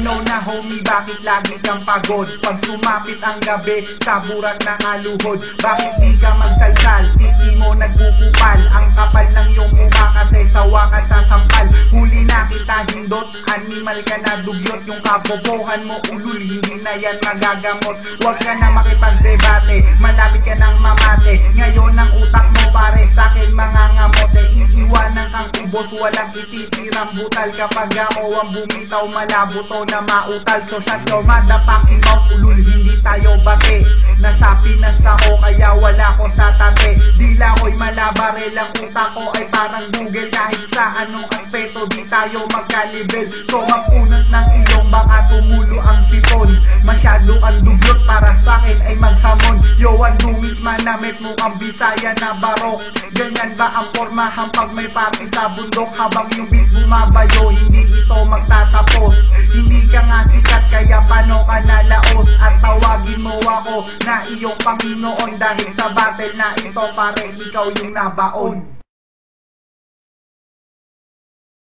know na homie, bakit lagi kang pagod? Pag sumapit ang gabi, sa burak nakaluhod. Bakit di ka magsalsal? Titi mo nagkukupal. Ang kapal ng iyong mukha kasi sawa ka sa sampal. Huli na kita hindot, animal ka na dugyot. Yung kabobohan mo ulul, hindi na yan magagamot. Huwag ka na makipagdebate, malapit ka nang mamate. Ngayon ang utak mo pare sa'kin mga ngamote. Iiwanan kang ubos, walang ititirang butal. Kapag ako ang bumitaw, malabo to na mautal. So shut your motherfucking mouth, ulul, hindi tayo bate. Nasa Pinas ako kaya wala ko sa tate. Dila ko'y malabarel, ang utak ko ay parang Google. Kahit sa anong aspeto di tayo magkalibel. So magpunas ng ilong baka tumulo ang sipon. Masyado kang dugyot para sa'kin ay maghamon. Yo ang dumis manamit mo kang Bisaya na barok. Ganyan ba ang pormahan pag may party sa bundok? Habang yung beat bumabayo, hindi ito magtatapos. Hindi ka nga sikat kaya paano ka nalaos? At tawagin mo ako na iyong Panginoon. Dahil sa battle na ito pare ikaw yung nabaon.